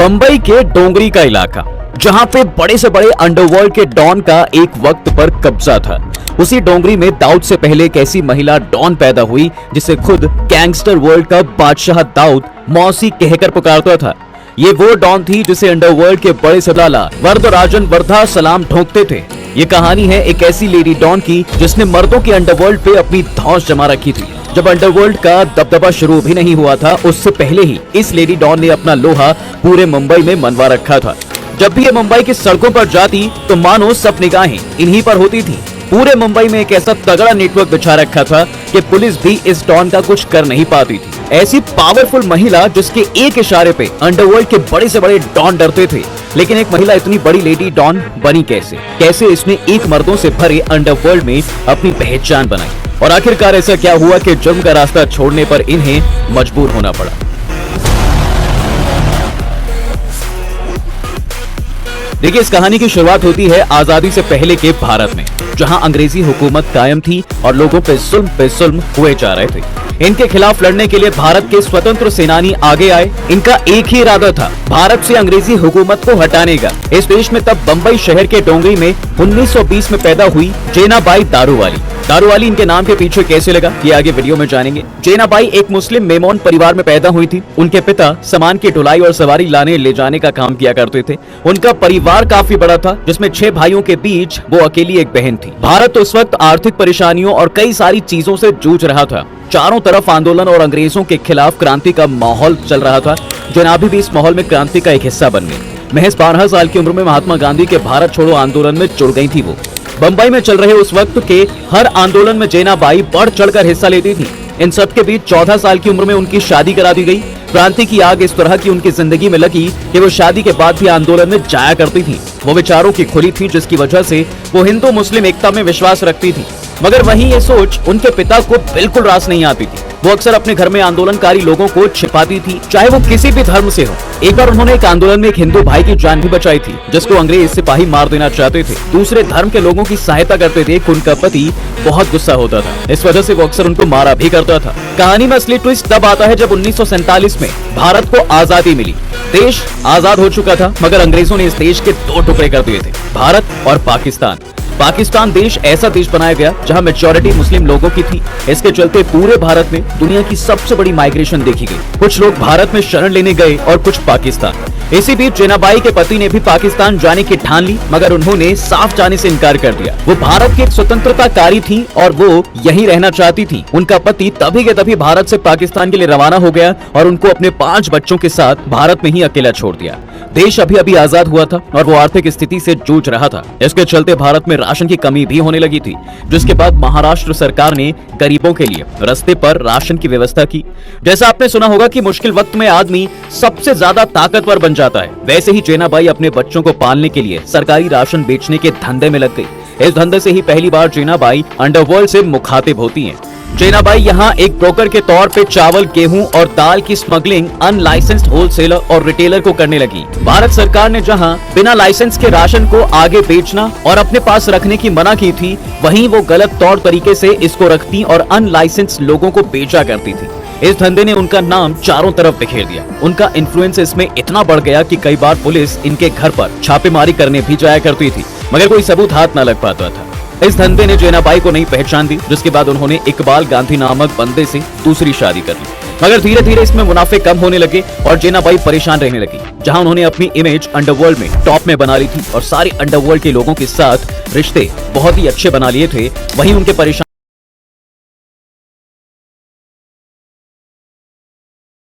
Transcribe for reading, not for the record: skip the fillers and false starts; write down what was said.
बंबई के डोंगरी का इलाका, जहां पे बड़े से बड़े अंडरवर्ल्ड के डॉन का एक वक्त पर कब्जा था। उसी डोंगरी में दाऊद से पहले एक ऐसी महिला डॉन पैदा हुई जिसे खुद गैंगस्टर वर्ल्ड का बादशाह दाऊद मौसी कहकर पुकारता था। ये वो डॉन थी जिसे अंडरवर्ल्ड के बड़े सलाला वरदराजन वर्धा सलाम ठोकते थे। ये कहानी है एक ऐसी लेडी डॉन की जिसने मर्दों के अंडरवर्ल्ड पे अपनी धौंस जमा रखी थी। जब अंडरवर्ल्ड का दबदबा शुरू भी नहीं हुआ था, उससे पहले ही इस लेडी डॉन ने अपना लोहा पूरे मुंबई में मनवा रखा था। जब भी ये मुंबई की सड़कों पर जाती तो मानो सब निगाहें इन्हीं पर होती थी। पूरे मुंबई में एक ऐसा तगड़ा नेटवर्क बिछा रखा था कि पुलिस भी इस डॉन का कुछ कर नहीं पाती थी। ऐसी पावरफुल महिला जिसके एक इशारे पे अंडरवर्ल्ड के बड़े से बड़े डॉन डरते थे। लेकिन एक महिला इतनी बड़ी लेडी डॉन बनी कैसे इसने एक मर्दों से भरे अंडरवर्ल्ड में अपनी पहचान बनाई, और आखिरकार ऐसा क्या हुआ कि जुर्म का रास्ता छोड़ने पर इन्हें मजबूर होना पड़ा। देखिए, इस कहानी की शुरुआत होती है आजादी से पहले के भारत में, जहां अंग्रेजी हुकूमत कायम थी और लोगों पे जुल्म हुए जा रहे थे। इनके खिलाफ लड़ने के लिए भारत के स्वतंत्र सेनानी आगे आए। इनका एक ही इरादा था, भारत से अंग्रेजी हुकूमत को हटाने का। इस देश में तब बंबई शहर के डोंगरी में 1920 में पैदा हुई जेनाबाई दारूवाली इनके नाम के पीछे कैसे लगा, ये आगे वीडियो में जानेंगे। जेनाबाई एक मुस्लिम मेमोन परिवार में पैदा हुई थी। उनके पिता सामान की ढुलाई और सवारी लाने ले जाने का काम किया करते थे। उनका परिवार काफी बड़ा था, जिसमें 6 भाइयों के बीच वो अकेली एक बहन थी। भारत उस वक्त आर्थिक परेशानियों और कई सारी चीजों से जूझ रहा था। चारों तरफ आंदोलन और अंग्रेजों के खिलाफ क्रांति का माहौल चल रहा था। जेनाबी भी इस माहौल में क्रांति का एक हिस्सा बन गई। महज 12 साल की उम्र में महात्मा गांधी के भारत छोड़ो आंदोलन में जुड़ गई थी वो। बंबई में चल रहे उस वक्त के हर आंदोलन में जेनाबाई बढ़ चढ़कर हिस्सा लेती थी। इन सब के बीच 14 साल की उम्र में उनकी शादी करा दी गई। क्रांति की आग इस तरह की उनकी जिंदगी में लगी कि वो शादी के बाद भी आंदोलन में जाया करती थी। वो विचारों की खुली थी, जिसकी वजह से वो हिंदू मुस्लिम एकता में विश्वास रखती थी। मगर वहीं ये सोच उनके पिता को बिल्कुल रास नहीं आती थी। वो अक्सर अपने घर में आंदोलनकारी लोगों को छिपाती थी, चाहे वो किसी भी धर्म से हो। एक बार उन्होंने एक आंदोलन में एक हिंदू भाई की जान भी बचाई थी, जिसको अंग्रेज सिपाही मार देना चाहते थे। दूसरे धर्म के लोगों की सहायता करते थे। उनका पति बहुत गुस्सा होता था, इस वजह से वो अक्सर उनको मारा भी करता था। कहानी में असली ट्विस्ट तब आता है जब 1947 में भारत को आजादी मिली। देश आजाद हो चुका था, मगर अंग्रेजों ने इस देश के 2 टुकड़े कर दिए थे, भारत और पाकिस्तान देश ऐसा देश बनाया गया जहां मेजॉरिटी मुस्लिम लोगों की थी। इसके चलते पूरे भारत में दुनिया की सबसे बड़ी माइग्रेशन देखी गई। कुछ लोग भारत में शरण लेने गए और कुछ पाकिस्तान। इसी बीच जेनाबाई के पति ने भी पाकिस्तान जाने की ठान ली, मगर उन्होंने साफ जाने से इनकार कर दिया। वो भारत की एक स्वतंत्रताकारी थी और वो यहीं रहना चाहती थी। उनका पति तभी के तभी भारत से पाकिस्तान के लिए रवाना हो गया और उनको अपने 5 बच्चों के साथ भारत में ही अकेला छोड़ दिया। देश अभी आजाद हुआ था और वो आर्थिक स्थिति से जूझ रहा था। इसके चलते भारत में राशन की कमी भी होने लगी थी, जिसके बाद महाराष्ट्र सरकार ने गरीबों के लिए रास्ते पर राशन की व्यवस्था की। जैसा आपने सुना होगा कि मुश्किल वक्त में आदमी सबसे ज्यादा ताकतवर बन जाता है, वैसे ही जेनाबाई अपने बच्चों को पालने के लिए सरकारी राशन बेचने के धंधे में लग गई। इस धंधे से ही पहली बार जेनाबाई अंडरवर्ल्ड से मुखातिब होती हैं। जेनाबाई यहाँ एक ब्रोकर के तौर पे चावल, गेहूं और दाल की स्मगलिंग अनलाइसेंस्ड होलसेलर और रिटेलर को करने लगी। भारत सरकार ने जहाँ बिना लाइसेंस के राशन को आगे बेचना और अपने पास रखने की मना की थी, वहीं वो गलत तौर तरीके से इसको रखती और अनलाइसेंस्ड लोगों को बेचा करती थी। इस धंधे ने उनका नाम चारों तरफ बिखेर दिया। उनका इन्फ्लुएंस इसमें इतना बढ़ गया कि कई बार पुलिस इनके घर पर छापेमारी करने भी जाया करती थी, मगर कोई सबूत हाथ न लग पाता था। इस धंधे ने जेनाबाई को नई पहचान दी, जिसके बाद उन्होंने इकबाल गांधी नामक बंदे से दूसरी शादी कर ली। मगर धीरे धीरे इसमें मुनाफे कम होने लगे और जेनाबाई परेशान रहने लगी। जहां उन्होंने अपनी इमेज अंडरवर्ल्ड में टॉप में बना ली थी और सारे अंडरवर्ल्ड के लोगों के साथ रिश्ते बहुत ही अच्छे बना लिए थे, वहीं उनके परेशान